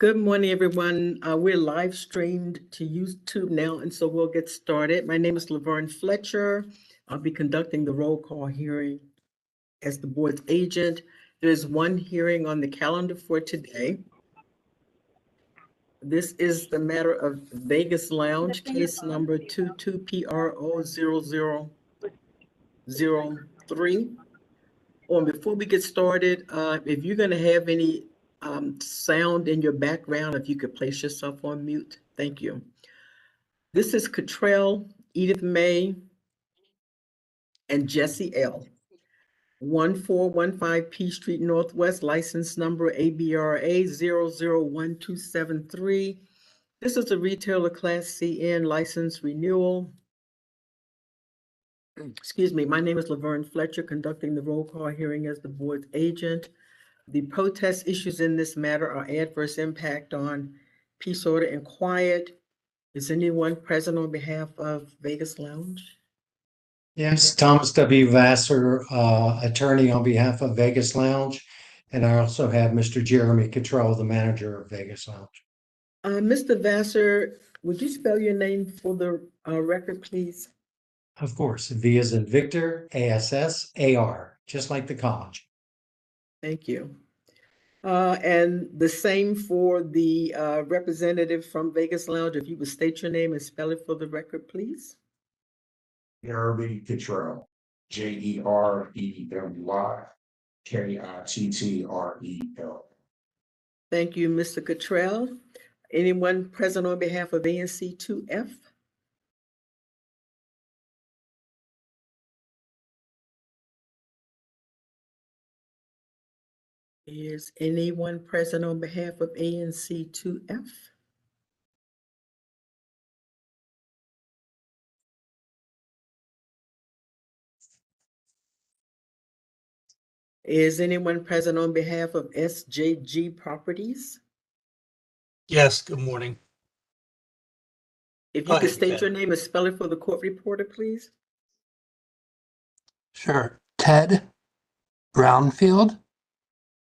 Good morning, everyone. We're live streamed to YouTube now, and so we'll get started. My name is Laverne Fletcher. I'll be conducting the roll call hearing as the board's agent. There's one hearing on the calendar for today. This is the matter of Vegas Lounge, case number 22PRO0003. And before we get started, if you're going to have any sound in your background, if you could place yourself on mute. Thank you. This is Cottrell, Edith May, and Jesse L. 1415 P Street Northwest, license number ABRA 001273. This is a retailer Class CN license renewal. Excuse me, my name is Laverne Fletcher, conducting the roll call hearing as the board's agent. The protest issues in this matter are adverse impact on peace, order, and quiet. Is anyone present on behalf of Vegas Lounge? Yes, Thomas W. Vassar, attorney on behalf of Vegas Lounge. And I also have Mr. Jeremy Cottrell, the manager of Vegas Lounge. Mr. Vassar, would you spell your name for the record, please? Of course, V as in Victor, ASSAR, just like the college. Thank you. And the same for the representative from Vegas Lounge. If you would state your name and spell it for the record, please. Jeremy Cottrell, JEREWY KITTREL. Thank you, Mr. Cottrell. Anyone present on behalf of ANC 2F? Is anyone present on behalf of ANC 2F? Is anyone present on behalf of SJG Properties? Yes, good morning. If you could state your name and spell it for the court reporter, please. Sure. Ted Brownfield,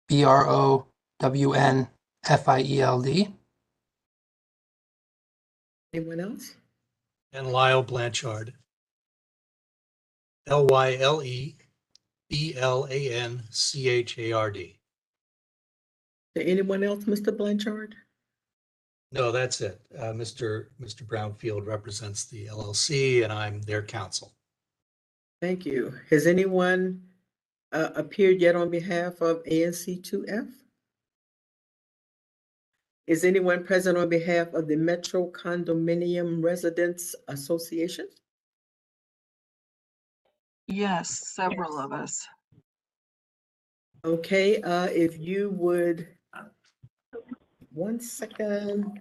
BROWNFIELD. Anyone else? And Lyle Blanchard, LYLEBLANCHARD. Anyone else, Mr. Blanchard? No, that's it. Mr. Brownfield represents the LLC and I'm their counsel. Thank you. Has anyone appeared yet on behalf of ANC 2F? Is anyone present on behalf of the Metro Condominium Residents Association? Yes, several of us. Okay, if you would, 1 second,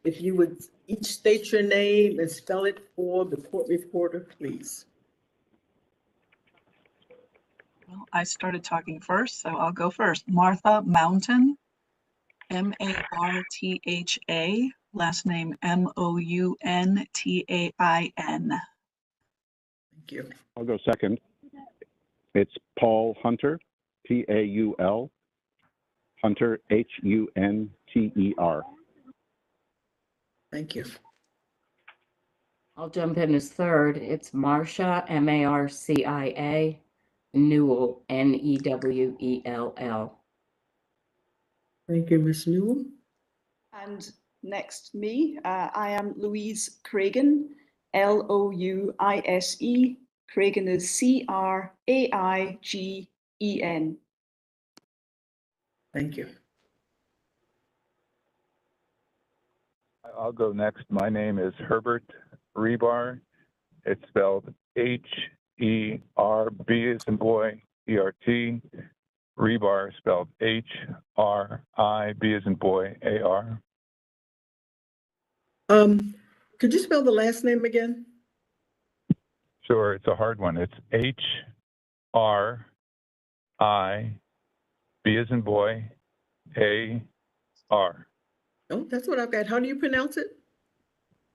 if you would each state your name and spell it for the court reporter, please. Well, I started talking first, so I'll go first. Martha Mountain, MARTHA, last name MOUNTAIN. Thank you. I'll go second. It's Paul Hunter, PAUL, Hunter, HUNTER. Thank you. I'll jump in as third. It's Marcia, MARCIA, Newell, NEWELL. Thank you, Ms. Newell. And next me, I am Louise Cragen, LOUISE. Cragen is CRAIGEN. Thank you. I'll go next. My name is Herbert Rebar. It's spelled HERB as in boy, ERT. Rebar spelled HRIB as in boy, AR. Could you spell the last name again? Sure, it's a hard one. It's HRIB as in boy, AR. Oh, that's what I've got. How do you pronounce it?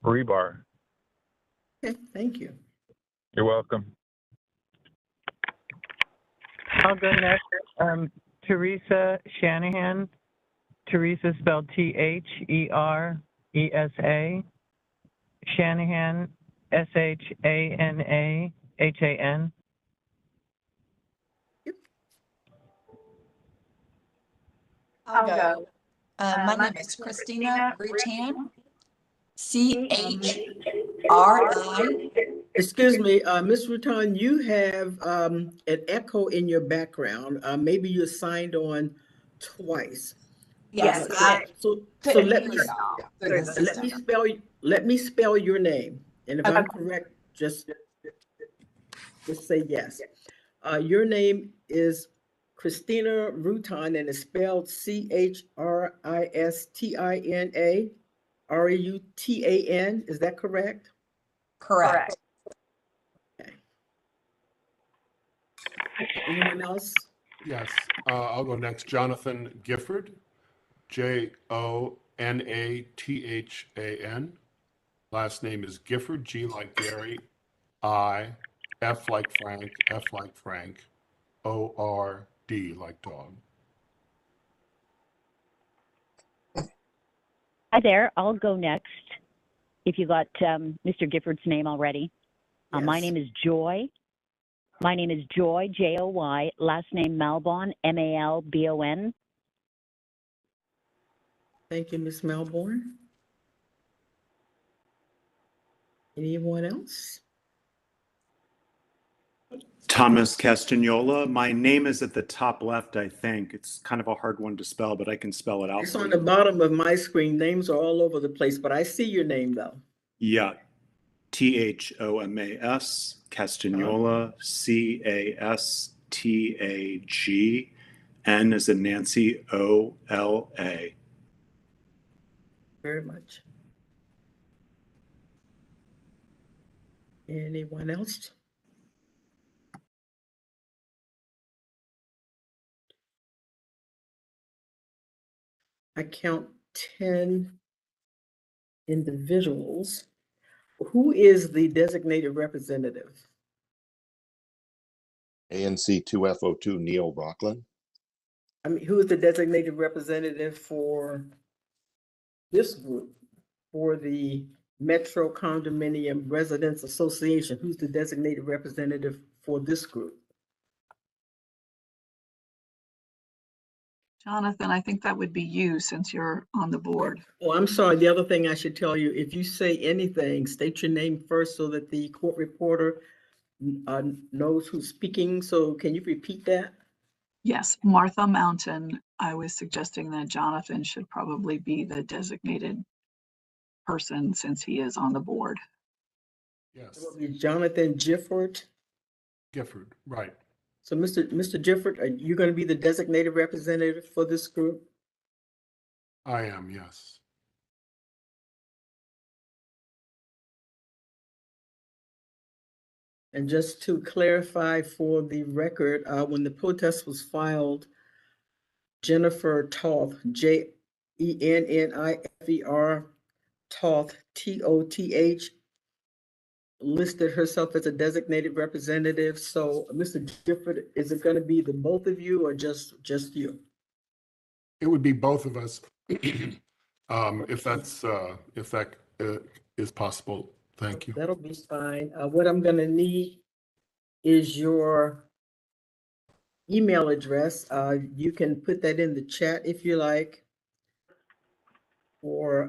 Rebar. Okay, thank you. You're welcome. I'll go next. Teresa Shanahan, Teresa spelled Theresa. Shanahan, Shanahan. I'll go. My name is Christina Rutan. CHRI. Excuse me, Ms. Rutan, you have an echo in your background. Maybe you're signed on twice. Yes, So, I so couldn't let hear me y'all through the system. let me spell your name, and if I'm Okay. correct, just say yes. Your name is Christina Rutan, and it's spelled Christina Reutan. Is that correct? Correct. Okay. Anyone else? Yes, I'll go next. Jonathan Gifford, Jonathan. Last name is Gifford, G like Gary, F like Frank, ORD like dog. Hi there, I'll go next. If you got Mr. Gifford's name already. My Yes. name is Joy. My name is Joy, Joy. Last name Malbon, Malbon. Thank you, Ms. Melbourne. Anyone else? Thomas Castagnola. My name is at the top left, I think. It's kind of a hard one to spell, but I can spell it out It's for on the you. bottom of my screen. Names are all over the place, but I see your name though. Yeah. Thomas, Castagnola, Castag, N as in Nancy, Ola. Very much. Anyone else? I count 10 individuals. Who is the designated representative? ANC 2F02 Neil Rockland. I mean, who is the designated representative for this group, for the Metro Condominium Residents Association? Who's the designated representative for this group? Jonathan, I think that would be you since you're on the board. Oh, I'm sorry. The other thing I should tell you, if you say anything, state your name first so that the court reporter knows who's speaking. So can you repeat that? Yes, Martha Mountain. I was suggesting that Jonathan should probably be the designated person since he is on the board. Yes, It will be Jonathan Gifford. Gifford, right. So Mr. Gifford, are you going to be the designated representative for this group? I am, yes. And just to clarify for the record, when the protest was filed, Jennifer Toth, Jennifer Toth, Toth, listed herself as a designated representative. So, Mr. Gifford, is it going to be the both of you or just you? It would be both of us, if that is possible. Thank you. That'll be fine. What I'm going to need is your email address. You can put that in the chat if you like. Or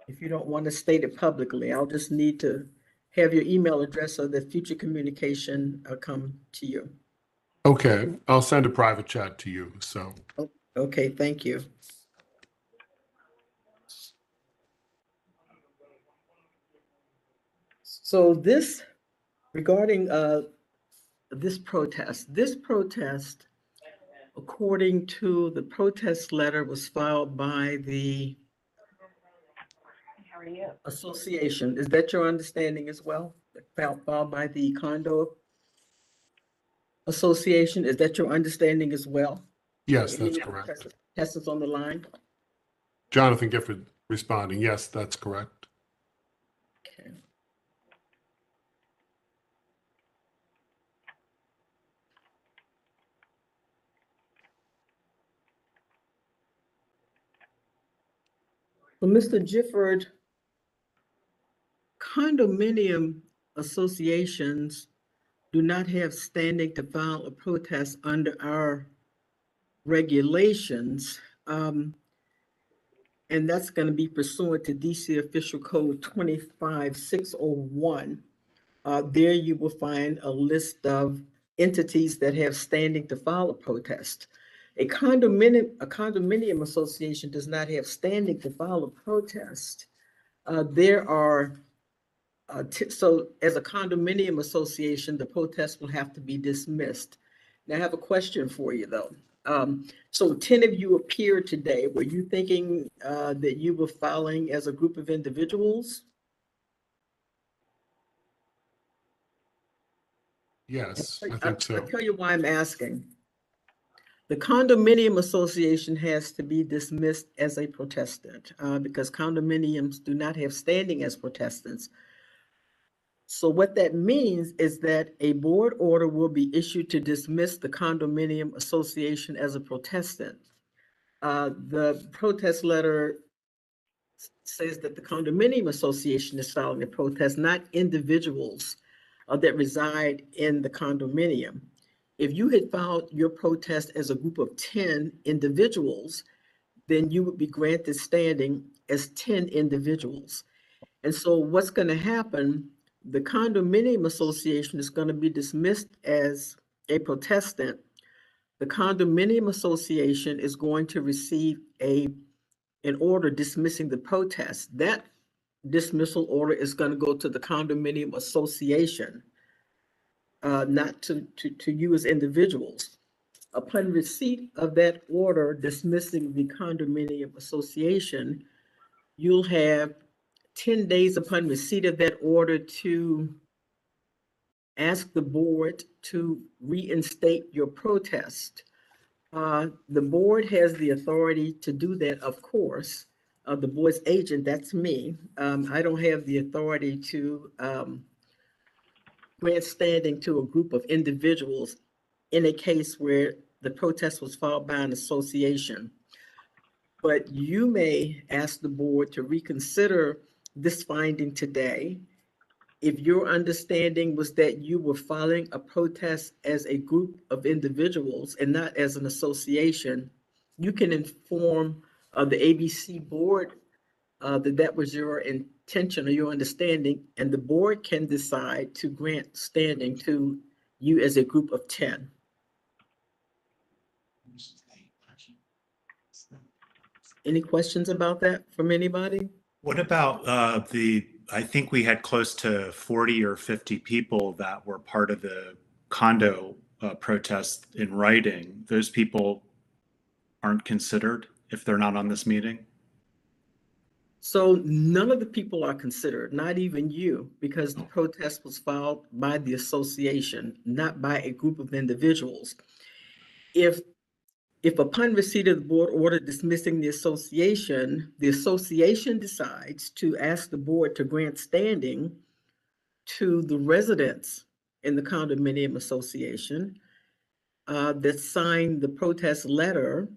if you don't want to state it publicly, I'll just need to have your email address so that future communication come to you. Okay, I'll send a private chat to you, so. Okay, thank you. So this, regarding this protest, according to the protest letter, was filed by the association. Is that your understanding as well? Filed by the condo association. Is that your understanding as well? Yes, Any that's other correct. testers on the line? Jonathan Gifford responding, yes, that's correct. Okay. Well, Mr. Gifford, condominium associations do not have standing to file a protest under our regulations. And that's going to be pursuant to DC Official Code 25601. There you will find a list of entities that have standing to file a protest. A condominium association does not have standing to file a protest. There are so as a condominium association, the protest will have to be dismissed. Now I have a question for you though. So 10 of you appeared today. Were you thinking that you were filing as a group of individuals? Yes, I I'll think so. tell you why I'm asking. The condominium association has to be dismissed as a protestant because condominiums do not have standing as protestants. So what that means is that a board order will be issued to dismiss the condominium association as a protestant. The protest letter says that the condominium association is filing a protest, not individuals that reside in the condominium. If you had filed your protest as a group of 10 individuals, then you would be granted standing as 10 individuals. And so what's going to happen, the condominium association is going to be dismissed as a protestant. The condominium association is going to receive an order dismissing the protest. That dismissal order is going to go to the condominium association, not to you as individuals. Upon receipt of that order dismissing the condominium association, you'll have 10 days upon receipt of that order to ask the board to reinstate your protest. The board has the authority to do that, of course. The board's agent, that's me. I don't have the authority to grant standing to a group of individuals in a case where the protest was filed by an association. But you may ask the board to reconsider this finding today. If your understanding was that you were filing a protest as a group of individuals and not as an association, you can inform the ABC board that that was your intention or your understanding, and the board can decide to grant standing to you as a group of 10. Any questions about that from anybody? What about I think we had close to 40 or 50 people that were part of the condo protest in writing. Those people aren't considered if they're not on this meeting? So none of the people are considered, not even you, because the protest was filed by the association, not by a group of individuals. If upon receipt of the board order dismissing the association decides to ask the board to grant standing to the residents in the condominium association that signed the protest letter,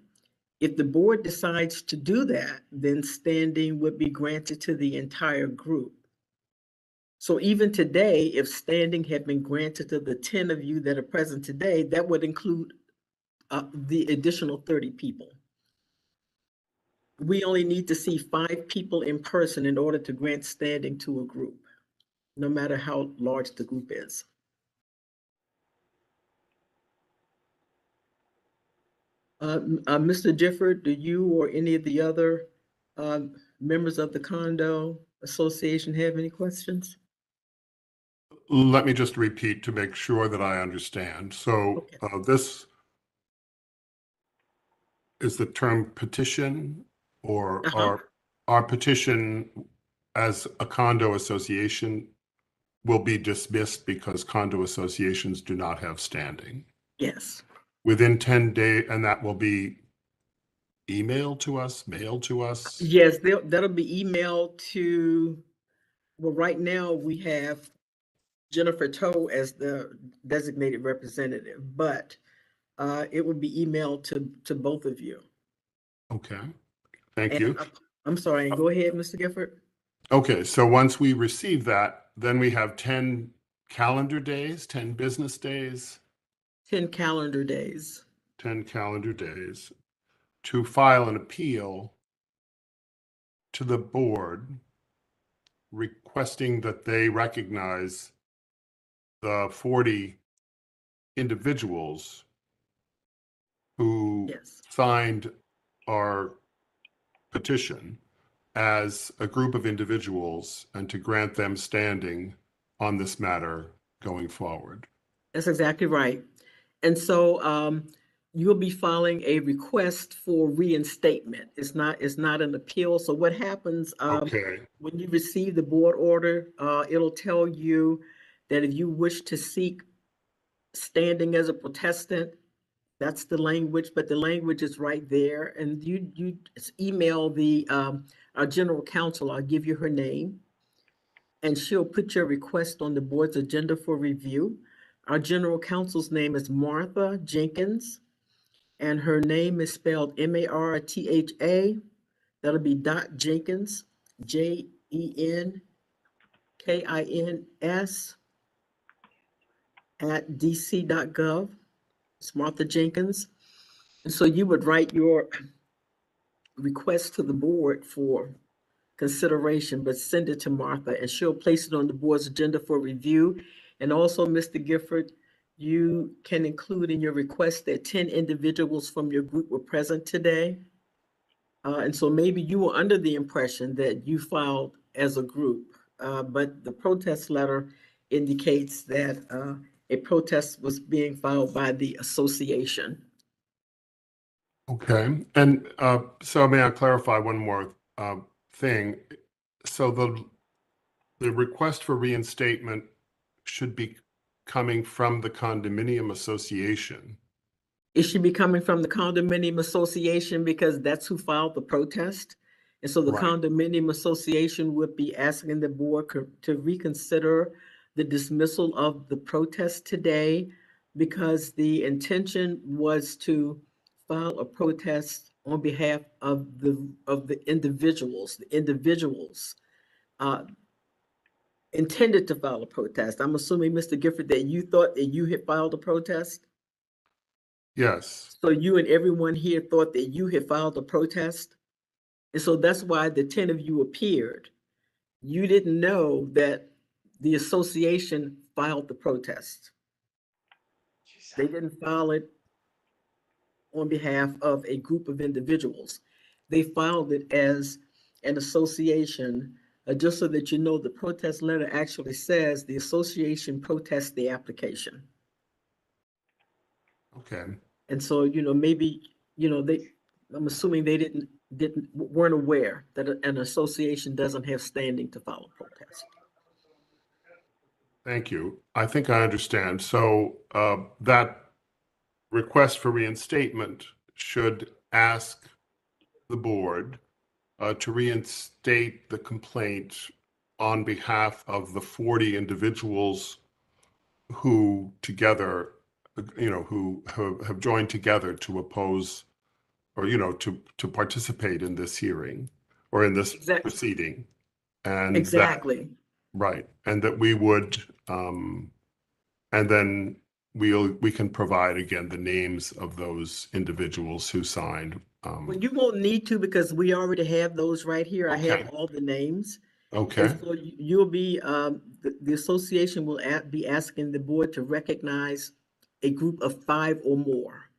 if the board decides to do that, then standing would be granted to the entire group. So even today, if standing had been granted to the 10 of you that are present today, that would include the additional 30 people. We only need to see 5 people in person in order to grant standing to a group, no matter how large the group is. Mr. Gifford, do you or any of the other members of the condo association have any questions? Let me just repeat to make sure that I understand. So this is the term petition, or our petition as a condo association will be dismissed because condo associations do not have standing? Yes. Within 10 days, and that will be emailed to us, mailed to us? Yes, that'll be emailed to, well, right now we have Jennifer Toe as the designated representative, but it would be emailed to both of you. Okay, thank And you. I'm sorry, go ahead, Mr. Gifford. Okay, so once we receive that, then we have 10 calendar days, 10 business days, 10 calendar days. 10 calendar days to file an appeal to the board requesting that they recognize the 40 individuals who Yes. signed our petition as a group of individuals and to grant them standing on this matter going forward. That's exactly right. And so you'll be filing a request for reinstatement. It's not an appeal. So what happens Okay, when you receive the board order, it'll tell you that if you wish to seek standing as a protestant, that's the language, but the language is right there. And you email our general counsel. I'll give you her name, and she'll put your request on the board's agenda for review. Our general counsel's name is Martha Jenkins, and her name is spelled Martha. That'll be .Jenkins, JENKINS at dc.gov. It's Martha Jenkins. And so you would write your request to the board for consideration, but send it to Martha and she'll place it on the board's agenda for review. And also, Mr. Gifford, you can include in your request that 10 individuals from your group were present today. And so maybe you were under the impression that you filed as a group, but the protest letter indicates that a protest was being filed by the association. okay. And so may I clarify one more thing? So the request for reinstatement should be coming from the condominium association. It should be coming from the condominium association because that's who filed the protest. And so the Right. condominium association would be asking the board to reconsider the dismissal of the protest today because the intention was to file a protest on behalf of the individuals. The individuals intended to file a protest. I'm assuming, Mr. Gifford, that you thought that you had filed a protest? Yes. So you and everyone here thought that you had filed a protest? And so that's why the 10 of you appeared. You didn't know that the association filed the protest. They didn't file it on behalf of a group of individuals. They filed it as an association, just so that you know the protest letter actually says the association protests the application. Okay. And so, maybe, I'm assuming they weren't aware that an association doesn't have standing to file a protest. Thank you. I think I understand. So that request for reinstatement should ask the board to reinstate the complaint on behalf of the 40 individuals who together, who have joined together to oppose or, to participate in this hearing or in this proceeding. And exactly. Right. And that we would, and then we can provide again the names of those individuals who signed. Well, you won't need to because we already have those right here. I have all the names. Okay. And so you'll be, the association will be asking the board to recognize a group of 5 or more.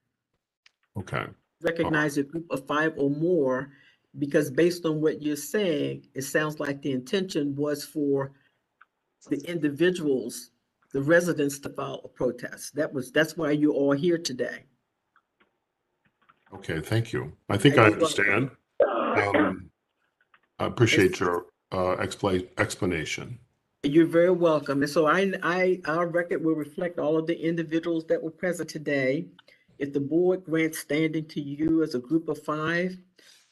Okay. Recognize a group of 5 or more, because based on what you're saying, it sounds like the intention was for the individuals, the residents, to file a protest. That's why you're all here today. Okay, thank you. I think I understand. I appreciate your explanation. You're very welcome. And so our record will reflect all of the individuals that were present today. If the board grants standing to you as a group of 5,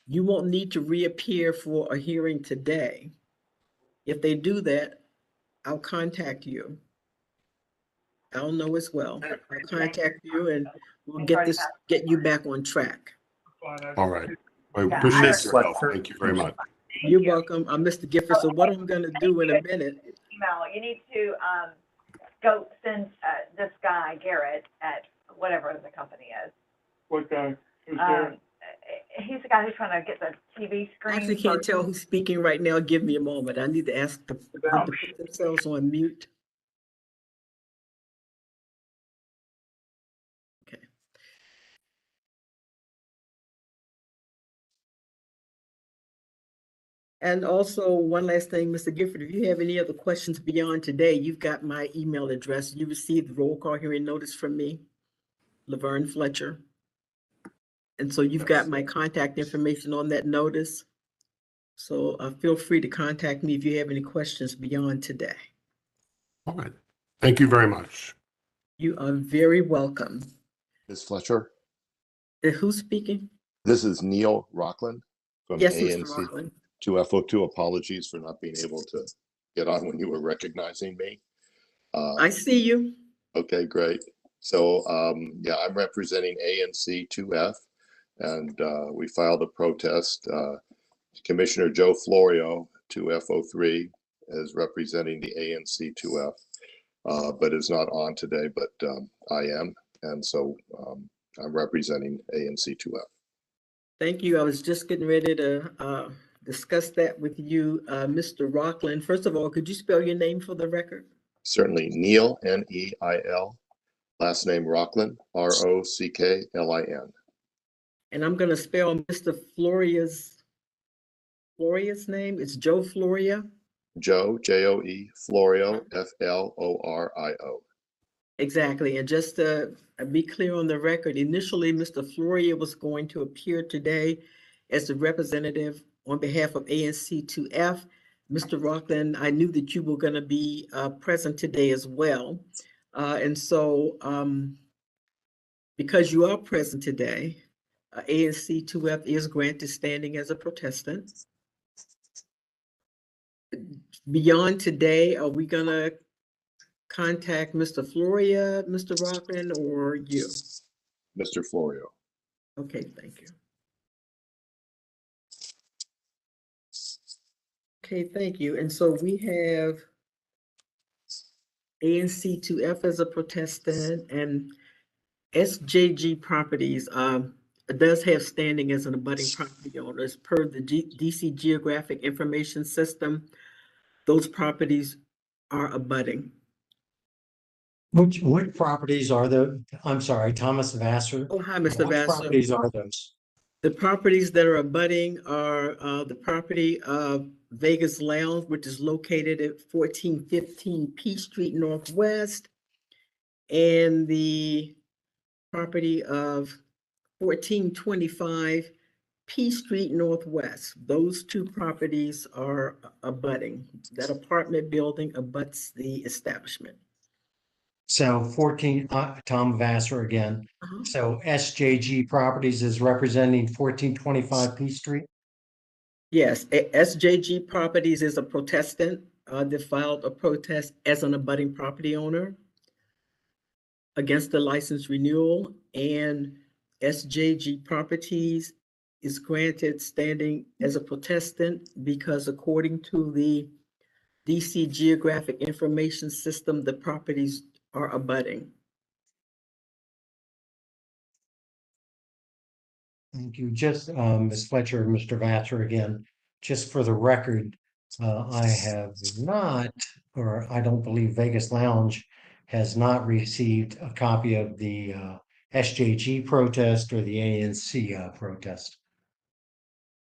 you won't need to reappear for a hearing today. If they do that, I'll contact you. I'll know as well. I'll contact you and we'll get you back on track. All right. I Yeah, appreciate Miss your help. Fletcher. Thank you very much. You're welcome, Mr. Gifford. So what I'm gonna do in a minute, email, you need to, go send, this guy Garrett at whatever the company is. What guy? He's the guy who's trying to get the TV I screen. actually can't tell who's speaking right now. Give me a moment. I need to ask them to put themselves on mute. Okay. And also, one last thing, Mr. Gifford, if you have any other questions beyond today, you've got my email address. You received the roll call hearing notice from me, Laverne Fletcher. And so you've got my contact information on that notice. So feel free to contact me if you have any questions beyond today. All right. Thank you very much. You are very welcome. Ms. Fletcher, Who's speaking? this is Neil Rockland from Yes, Mr. ANC Rockland. 2FO2. Apologies for not being able to get on when you were recognizing me. I see you. Okay, great. So yeah, I'm representing ANC 2F, and we filed a protest. Commissioner Joe Florio, 2FO3, is representing the ANC 2F, but is not on today, but I am. And so I'm representing ANC 2F. Thank you. I was just getting ready to discuss that with you, Mr. Rockland. First of all, could you spell your name for the record? Certainly, Neil, Neil, last name Rockland, Rocklin. And I'm going to spell Mr. Floria's name. It's Joe Floria. Joe, Joe, Florio, Florio. Exactly. And just to be clear on the record, initially, Mr. Floria was going to appear today as the representative on behalf of ANC 2F. Mr. Rockland, I knew that you were going to be present today as well. And so because you are present today, ANC 2F is granted standing as a protestant. Beyond today, are we going to contact Mr. Floria, Mr. Rockland, or you? Mr. Florio. Okay, thank you. Okay, thank you. And so we have ANC 2F as a protestant, and SJG Properties does have standing as an abutting property owner. As per the DC Geographic Information System, those properties are abutting. Which properties are I'm sorry, Thomas Vassar. Oh, hi, Mr. Which Vassar. properties are those? The properties that are abutting are the property of Vegas Lounge, which is located at 1415 P Street Northwest, and the property of 1425 P Street Northwest. Those two properties are abutting. That apartment building abuts the establishment. So 14, Tom Vassar again. Uh-huh. So SJG Properties is representing 1425 P Street? Yes, SJG Properties is a protestant that filed a protest as an abutting property owner against the license renewal, and SJG Properties is granted standing as a protestant because according to the DC Geographic Information System, the properties are abutting. Thank you. Just Ms. Fletcher and Mr. Vassar again, just for the record, I have not, or I don't believe Vegas Lounge has not received a copy of the SJG protest or the ANC protest.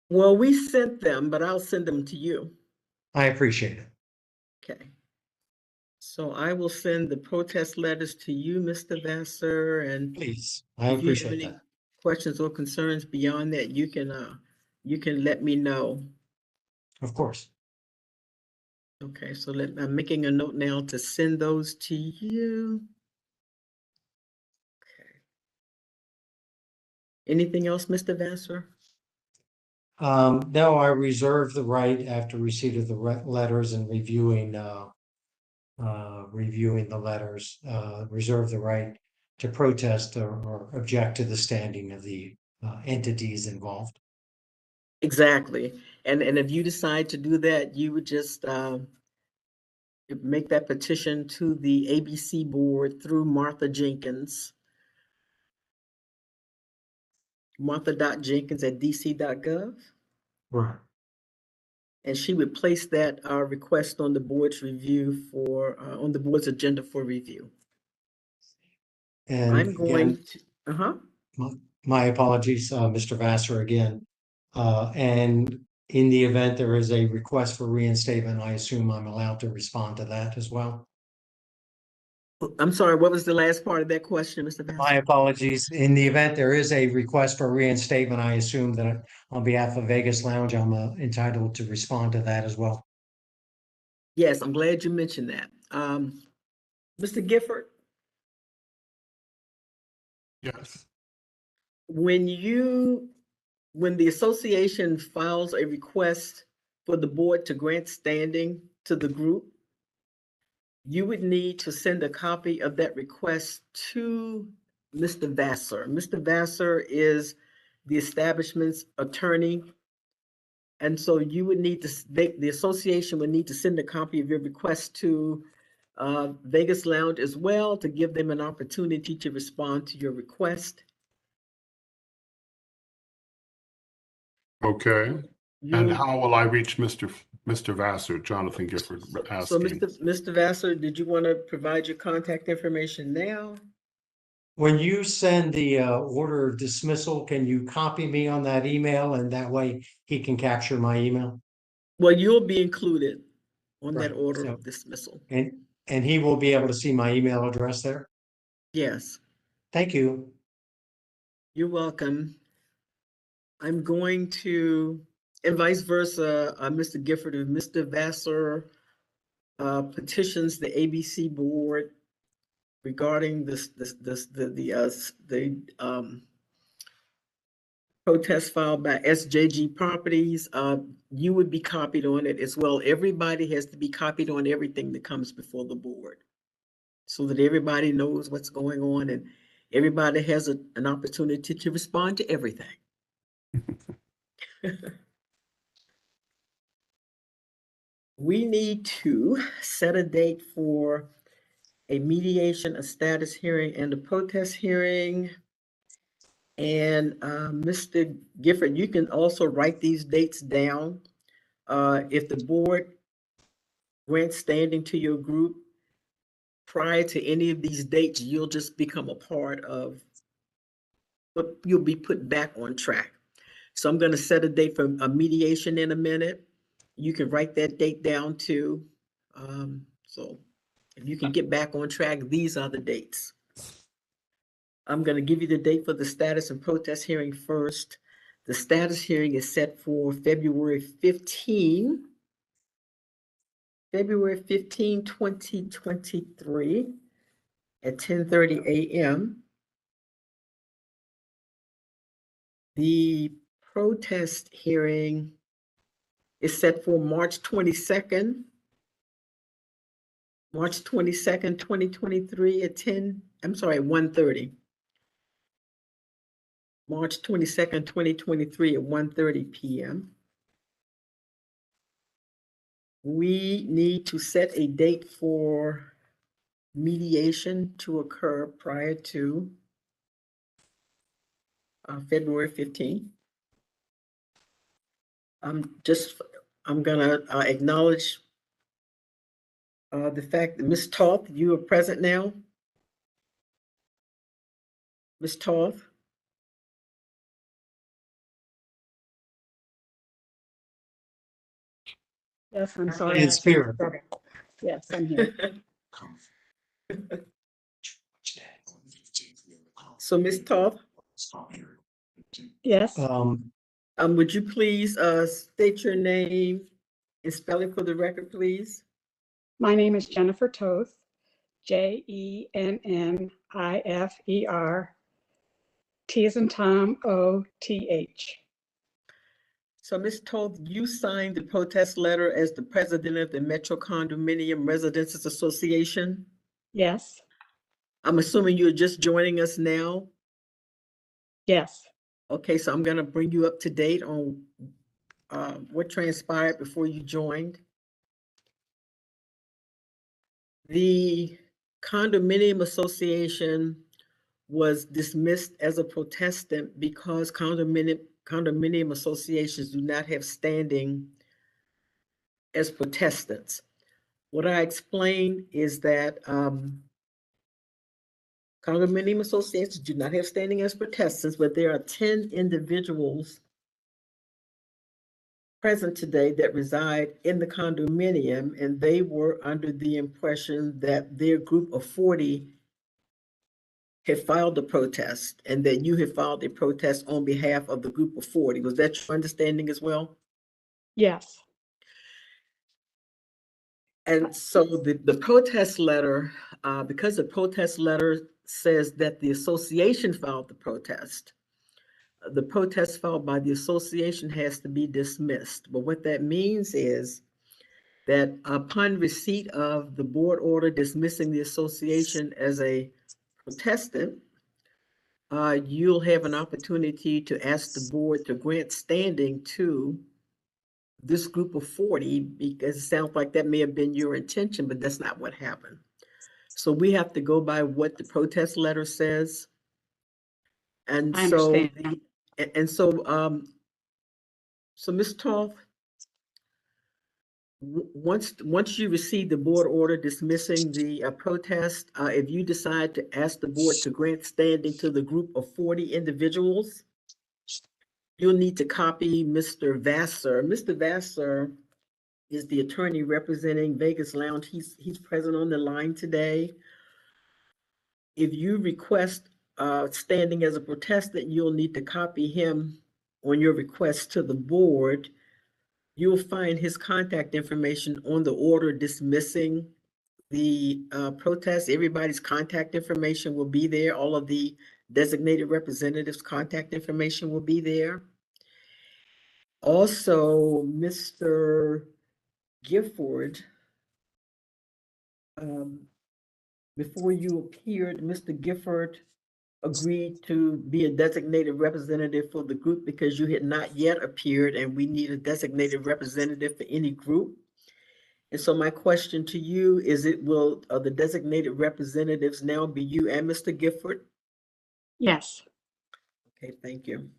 Well, we sent them, but I'll send them to you. I appreciate it. Okay. So I will send the protest letters to you, Mr. Vassar, and please, I if you have appreciate any that. questions or concerns beyond that, you can let me know. Of course. Okay, so I'm making a note now to send those to you. Okay. Anything else, Mr. Vassar? No, I reserve the right after receipt of the letters and reviewing the letters, reserve the right to protest or object to the standing of the entities involved. Exactly. And if you decide to do that, you would just make that petition to the ABC board through Martha Jenkins. Martha.Jenkins@dc.gov. Right. And she would place that request on the board's review on the board's agenda for review. And I'm going again, to, my apologies, Mr. Vassar again. And in the event there is a request for reinstatement, I assume I'm allowed to respond to that as well. I'm sorry, what was the last part of that question, Mr. Vassar? My apologies. In the event there is a request for reinstatement, I assume that on behalf of Vegas Lounge, I'm entitled to respond to that as well. Yes, I'm glad you mentioned that. Mr. Gifford? Yes. When the association files a request for the board to grant standing to the group, you would need to send a copy of that request to Mr. Vassar. Mr. Vassar is the establishment's attorney. And so you would need to, the association would need to send a copy of your request to Vegas Lounge as well to give them an opportunity to respond to your request. Okay. And how will I reach Mr. Vassar, Jonathan Gifford So asking? Mr. Vassar, did you want to provide your contact information now? When you send the order of dismissal, can you copy me on that email and that way he can capture my email? Well, you'll be included on that Right. order So- of dismissal. And he will be able to see my email address there? Yes, Thank you. you're welcome. I'm going to, and vice versa, Mr. Gifford, if Mr. Vassar petitions the ABC board regarding the protest filed by SJG Properties, you would be copied on it as well. Everybody has to be copied on everything that comes before the board, so that everybody knows what's going on and everybody has an opportunity to respond to everything. We need to set a date for a mediation, a status hearing, and a protest hearing. And Mr. Gifford, you can also write these dates down. If the board grants standing to your group prior to any of these dates, you'll just become a part of, but you'll be put back on track. So I'm going to set a date for a mediation in a minute. You can write that date down too. So if you can get back on track, these are the dates. I'm going to give you the date for the status and protest hearing first. The status hearing is set for February 15, 2023 at 10:30 a.m. The protest hearing is set for March 22nd, 2023 at 1:30. March 22nd, 2023 at 1:30 p.m. We need to set a date for mediation to occur prior to February 15th. I'm gonna acknowledge the fact that Ms. Toth, you are present now. Ms. Toth. Yes, I'm sorry. In spirit. Yes, I'm here. So Ms. Toth. Yes. Would you please state your name and spell it for the record, please? My name is Jennifer Toth, Jennifer, T as in Tom, O-T-H. So Ms. Toth, you signed the protest letter as the president of the Metro Condominium Residences Association? Yes. I'm assuming you're just joining us now? Yes. Okay, so I'm going to bring you up to date on what transpired before you joined. The condominium association was dismissed as a protestant because condominium associations do not have standing as protestants. What I explained is that condominium associations do not have standing as protestants, but there are 10 individuals present today that reside in the condominium, and they were under the impression that their group of 40 had filed a protest and that you had filed a protest on behalf of the group of 40. Was that your understanding as well? Yes. And so the protest letter, because the protest letter says that the association filed the protest filed by the association has to be dismissed. But what that means is that upon receipt of the board order dismissing the association as a protestant, you'll have an opportunity to ask the board to grant standing to this group of 40, because it sounds like that may have been your intention, but that's not what happened. So we have to go by what the protest letter says. And I so, understand. so Ms. Toth, once you receive the board order dismissing the protest, if you decide to ask the board to grant standing to the group of 40 individuals, you'll need to copy Mr. Vassar. Mr. Vassar is the attorney representing Vegas Lounge. He's present on the line today. If you request standing as a protestant, you'll need to copy him on your request to the board. You'll find his contact information on the order dismissing the protest. Everybody's contact information will be there. All of the designated representatives' contact information will be there. Also, Mr. Gifford, before you appeared, Mr. Gifford agreed to be a designated representative for the group because you had not yet appeared, and we need a designated representative for any group. And so my question to you is, will the designated representatives now be you and Mr. Gifford? Yes. Okay, thank you.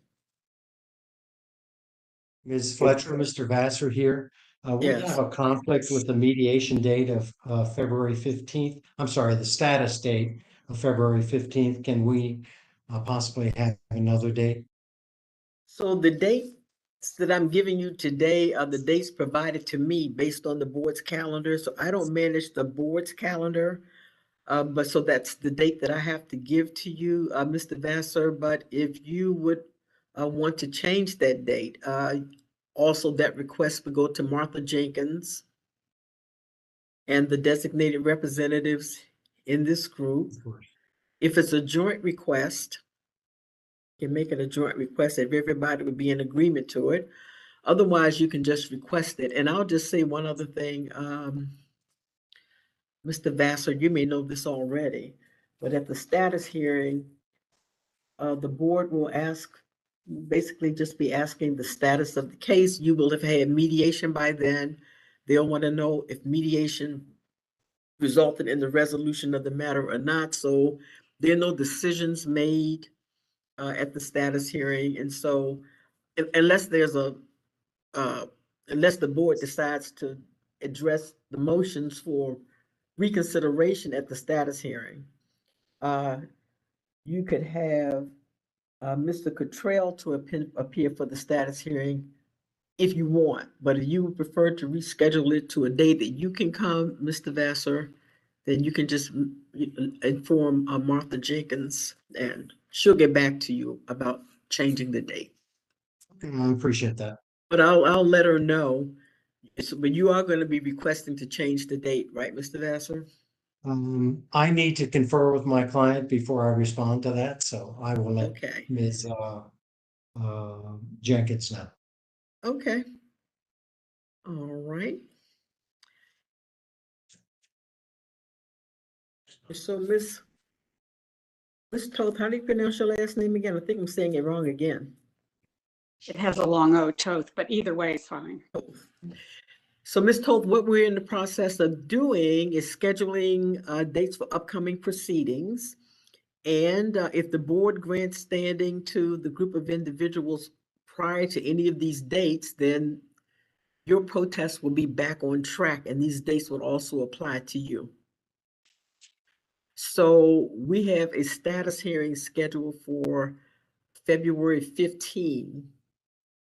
Ms. Fletcher, Mr. Vassar here. We Yes. have a conflict with the mediation date of February 15th. I'm sorry, the status date of February 15th. Can we possibly have another date? So the dates that I'm giving you today are the dates provided to me based on the board's calendar. So I don't manage the board's calendar. But so that's the date that I have to give to you, Mr. Vassar. But if you would want to change that date, also that request would go to Martha Jenkins and the designated representatives in this group. If it's a joint request, you can make it a joint request if everybody would be in agreement to it. Otherwise, you can just request it. And I'll just say one other thing. Mr. Vassar, you may know this already, but at the status hearing, the board will basically just be asking the status of the case. You will have had mediation by then. They'll want to know if mediation resulted in the resolution of the matter or not. So there are no decisions made at the status hearing. And so unless the board decides to address the motions for reconsideration at the status hearing, you could have Mr. Cottrell to appear for the status hearing if you want, but if you would prefer to reschedule it to a day that you can come, Mr. Vassar, then you can just inform Martha Jenkins and she'll get back to you about changing the date. I appreciate that. But I'll let her know. But you are going to be requesting to change the date, right, Mr. Vassar? I need to confer with my client before I respond to that, so I will let Okay. Ms. Jenkins know. Okay. All right. So Miss Toth, how do you pronounce your last name again? I think I'm saying it wrong again. It has a long O, Toth, but either way is fine. So Ms. Toth, what we're in the process of doing is scheduling dates for upcoming proceedings. And if the board grants standing to the group of individuals prior to any of these dates, then your protest will be back on track, and these dates would also apply to you. So we have a status hearing scheduled for February 15,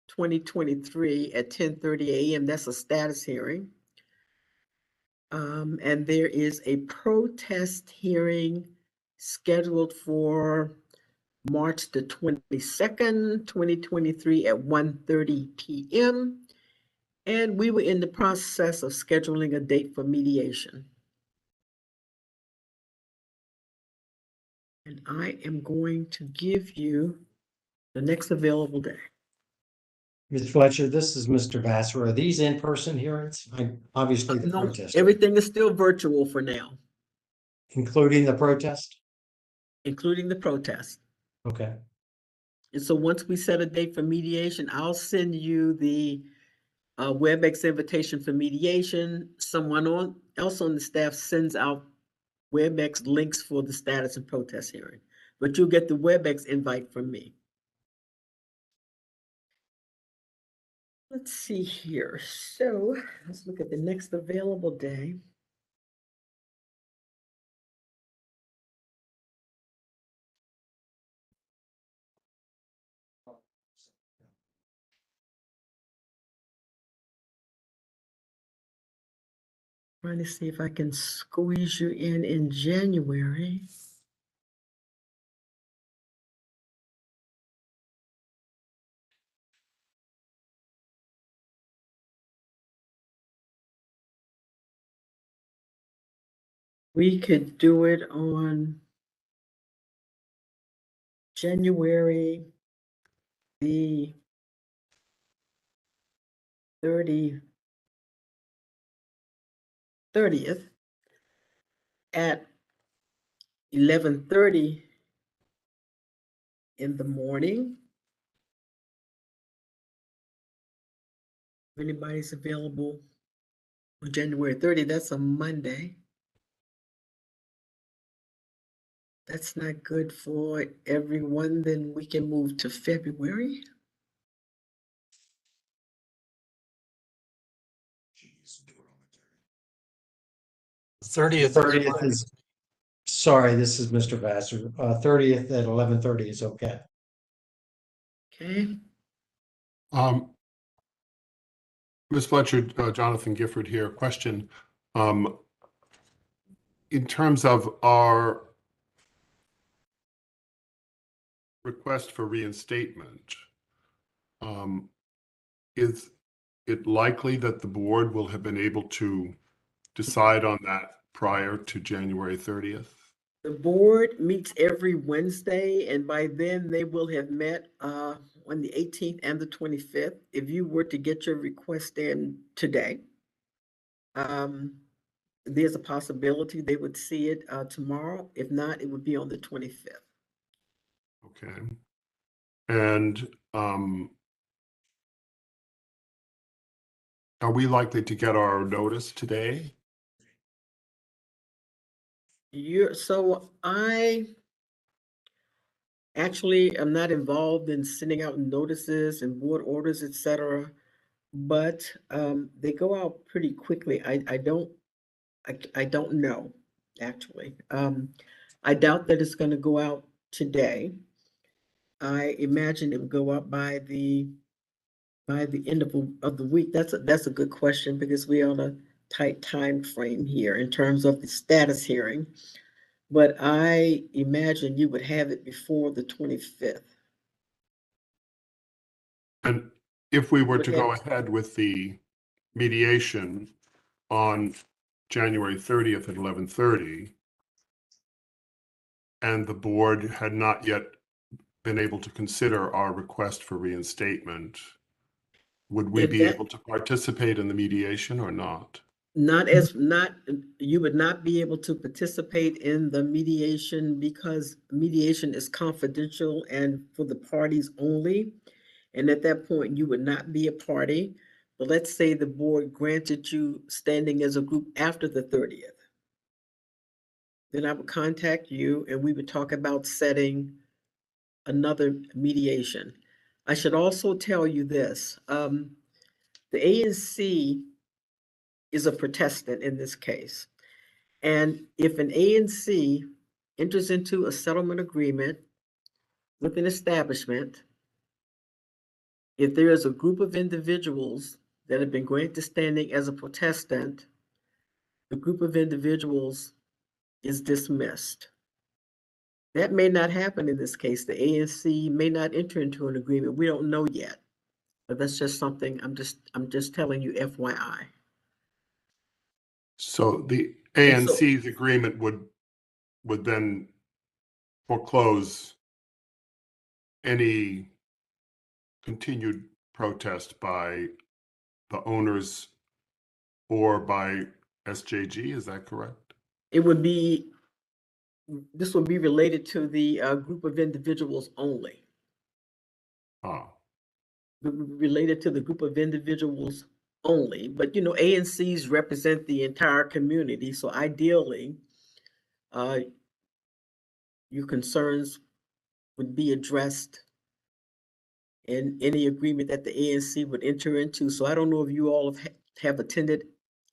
2023 at 10:30 a.m. That's a status hearing. And there is a protest hearing scheduled for March the 22nd, 2023 at 1:30 p.m. And we were in the process of scheduling a date for mediation. And I am going to give you the next available day. Ms. Fletcher, this is Mr. Vassar. Are these in-person hearings? Obviously the No, protest, everything is still virtual for now, including the protest? including the protest. Okay. And so once we set a date for mediation, I'll send you the WebEx invitation for mediation. Someone else on the staff sends out WebEx links for the status and protest hearing, but you'll get the WebEx invite from me. Let's see here. So let's look at the next available day. Trying to see if I can squeeze you in January. We could do it on January the 30th at 11:30 in the morning. If anybody's available on January 30th, that's a Monday. That's not good for everyone, then we can move to February. Thirtieth. 30th is, sorry, this is Mr. Vassar. 30th at 11:30 is okay. Okay. Ms. Fletcher, Jonathan Gifford here. Question. In terms of our request for reinstatement, is it likely that the board will have been able to decide on that prior to January 30th? The board meets every Wednesday, and by then they will have met on the 18th and the 25th. If you were to get your request in today, there's a possibility they would see it tomorrow. If not, it would be on the 25th. Okay. And are we likely to get our notice today? So I actually am not involved in sending out notices and board orders, etc. But they go out pretty quickly. I don't know, actually. I doubt that it's going to go out today. I imagine it will go out by the end of the week. That's a good question, because we're on a tight time frame here in terms of the status hearing. But I imagine you would have it before the 25th. And if we were to go ahead with the mediation on January 30th at 11:30, and the board had not yet been able to consider our request for reinstatement, would we be able to participate in the mediation or not? You would not be able to participate in the mediation, because mediation is confidential and for the parties only. And at that point, you would not be a party. But let's say the board granted you standing as a group after the 30th. Then I would contact you and we would talk about setting another mediation. I should also tell you this, the ANC is a protestant in this case. And if an ANC enters into a settlement agreement with an establishment, if there is a group of individuals that have been granted standing as a protestant, the group of individuals is dismissed. That may not happen in this case. The ANC may not enter into an agreement. We don't know yet. But that's just something I'm just telling you FYI. So the And so ANC's agreement would then foreclose any continued protest by the owners or by SJG, is that correct? this would be related to the group of individuals only. Oh, Related to the group of individuals only. But ANCs represent the entire community. So ideally, your concerns would be addressed in any agreement that the ANC would enter into. So I don't know if you all have attended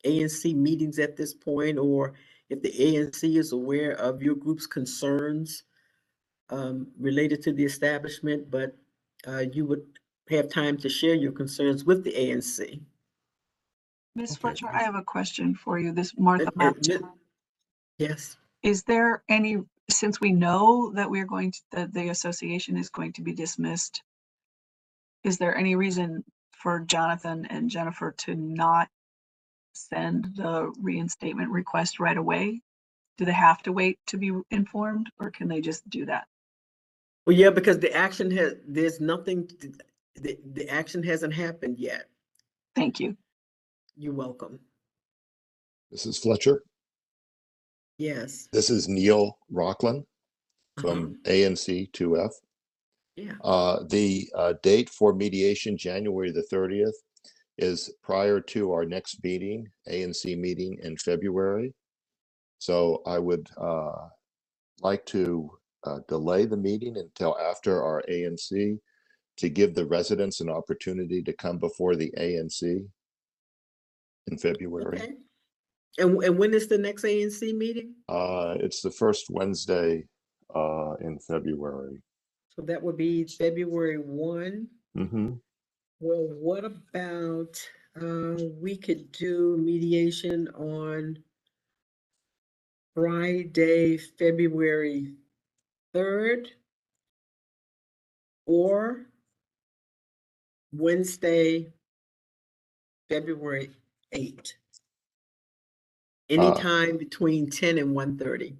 ANC meetings at this point, or if the ANC is aware of your group's concerns related to the establishment, but you would have time to share your concerns with the ANC. Ms. okay. Fletcher, I have a question for you. This Martha Mountain. Yes. Is there any, since we know that that the association is going to be dismissed, is there any reason for Jonathan and Jennifer to not send the reinstatement request right away? Do they have to wait to be informed, or can they just do that? Well, yeah, because the action the action hasn't happened yet. Thank you. You're welcome. Mrs. Fletcher, Yes. this is Neil Rockland from ANC 2F. Yeah. The date for mediation, January the 30th, is prior to our next meeting, ANC meeting in February. So I would like to delay the meeting until after our ANC to give the residents an opportunity to come before the ANC in February. Okay. And when is the next ANC meeting? It's the first Wednesday in February. So that would be February 1. Mm-hmm. Well, what about we could do mediation on Friday, February 3rd, or Wednesday, February 8th. Anytime between 10 and 1:30.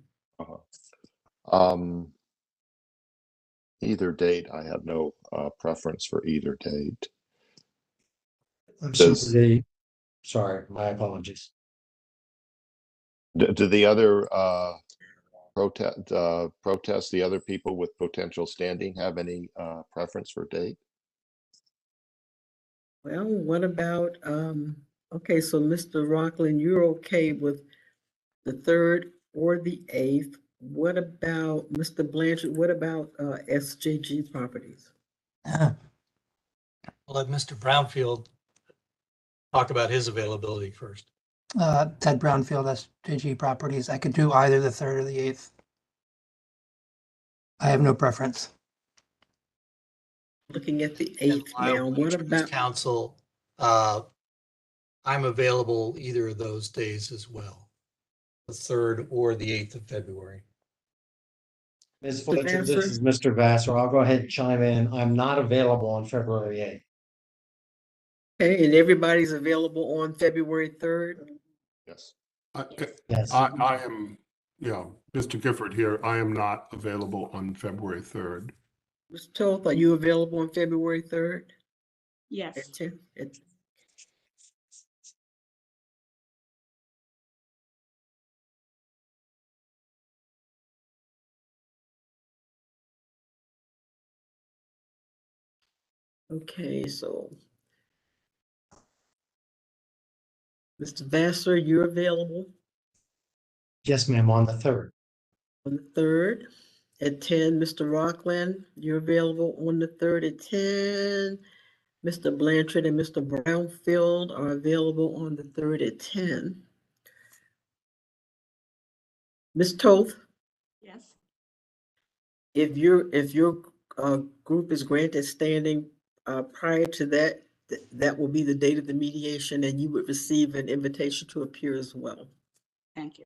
Either date, I have no preference for either date. Sorry, my apologies. Do the other protest, the other people with potential standing have any preference for date? Well, what about, okay, so Mr. Rockland, you're okay with the 3rd or the 8th. What about Mr. Blanchard? What about SJG Properties? I'll let Mr. Brownfield talk about his availability first. Ted Brownfield, SJG Properties. I could do either the 3rd or the 8th. I have no preference. Looking at the 8th now, what about? Council, I'm available either of those days as well, the 3rd or the 8th of February. Ms. Fletcher, this is Mr. Vassar. I'll go ahead and chime in. I'm not available on February 8th. Okay, and everybody's available on February 3rd? Yes. Yes. I am, Mr. Gifford here. I am not available on February 3rd. Mr. Toth, are you available on February 3rd? Yes. At 10? Okay, so Mr. Vassar, you're available Yes, ma'am, on the 3rd. on the 3rd at 10. Mr. Rockland, you're available on the 3rd at 10. Mr. Blanchard and Mr. Brownfield are available on the 3rd at 10. Ms. Toth, Yes. if your group is granted standing prior to that, that will be the date of the mediation, and you would receive an invitation to appear as well. Thank you.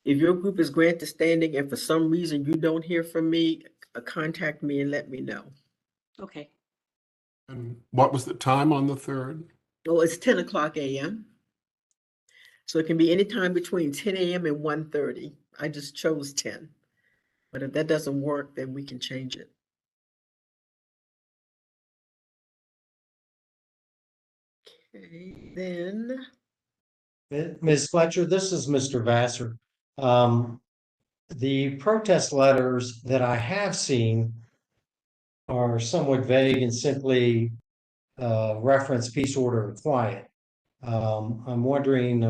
If your group is granted standing and for some reason you don't hear from me, contact me and let me know. Okay. And what was the time on the 3rd? Well, it's 10 o'clock a.m. So it can be any time between 10 a.m. and 1:30. I just chose 10. But if that doesn't work, then we can change it. Okay, then. Ms. Fletcher, this is Mr. Vassar. The protest letters that I have seen are somewhat vague and simply reference peace, order, and quiet. I'm wondering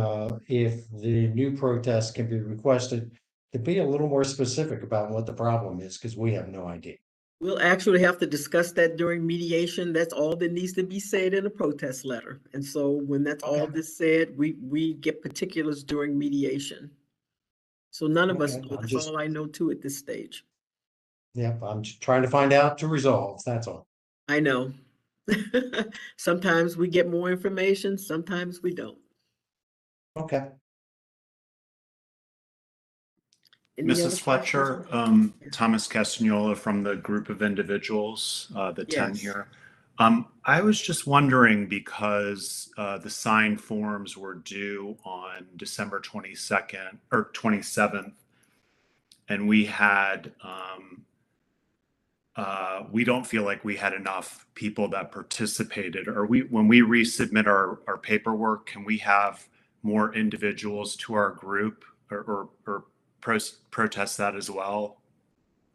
if the new protest can be requested to be a little more specific about what the problem is, because we have no idea. We'll actually have to discuss that during mediation. That's all that needs to be said in a protest letter. And so when that's all that's said, we get particulars during mediation. So none of us Okay, know. That's all I know too at this stage. Yep, I'm just trying to find out to resolve, that's all. I know. Sometimes we get more information, sometimes we don't. Okay. Any other Mrs. Fletcher, questions? Thomas Castagnola from the group of individuals, the 10 Yes. here. I was just wondering because the signed forms were due on December 22nd or 27th, and we had, we don't feel like we had enough people that participated. Or when we resubmit our paperwork, can we have more individuals to our group or protest that as well?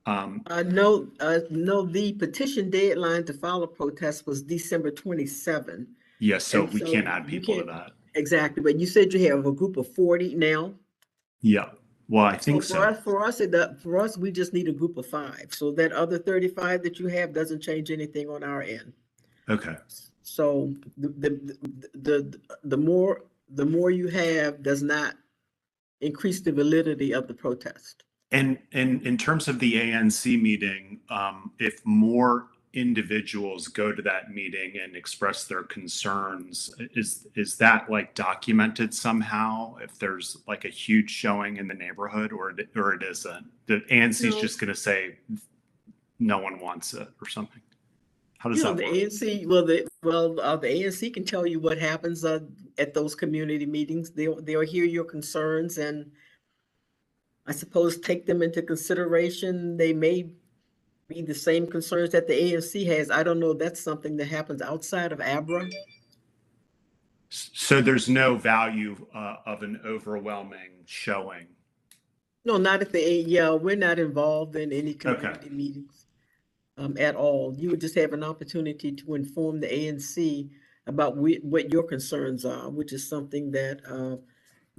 No, the petition deadline to file a protest was December 27. Yes, so And we so can't add you people to can't- that. Exactly, but you said you have a group of 40 now. Yeah, well, I think So so. for us, we just need a group of 5. So that other 35 that you have doesn't change anything on our end. Okay. So the more you have does not increase the validity of the protest. And in terms of the ANC meeting, if more individuals go to that meeting and express their concerns, is that like documented somehow? If there's like a huge showing in the neighborhood, or it isn't? The ANC is No. just going to say no one wants it or something. How does You know, that the work? ANC, the ANC can tell you what happens at those community meetings. They'll hear your concerns and I suppose take them into consideration. They may be the same concerns that the ANC has. I don't know. That's something that happens outside of ABRA. So there's no value of an overwhelming showing. No, not at we're not involved in any community meetings at all. You would just have an opportunity to inform the ANC about what your concerns are, which is something that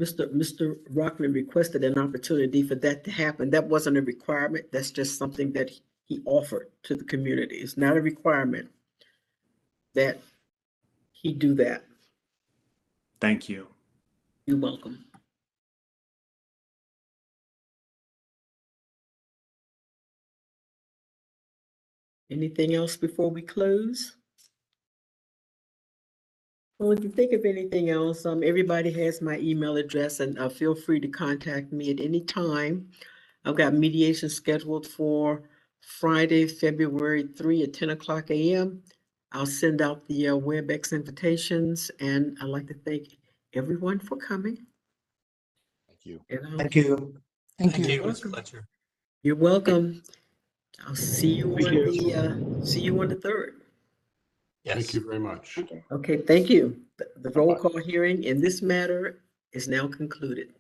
Mr. Rockman requested an opportunity for that to happen. That wasn't a requirement. That's just something that he offered to the community. It's not a requirement that he do that. Thank you. You're welcome. Anything else before we close? Well, if you think of anything else, everybody has my email address and feel free to contact me at any time. I've got mediation scheduled for Friday, February 3 at 10 o'clock a.m. I'll send out the WebEx invitations, and I'd like to thank everyone for coming. Thank you. Thank you. Thank Thank you. you, Ms. Fletcher. You're welcome. I'll see you on the 3rd. Yes. Thank you very much. Okay, thank you. The roll call hearing in this matter is now concluded.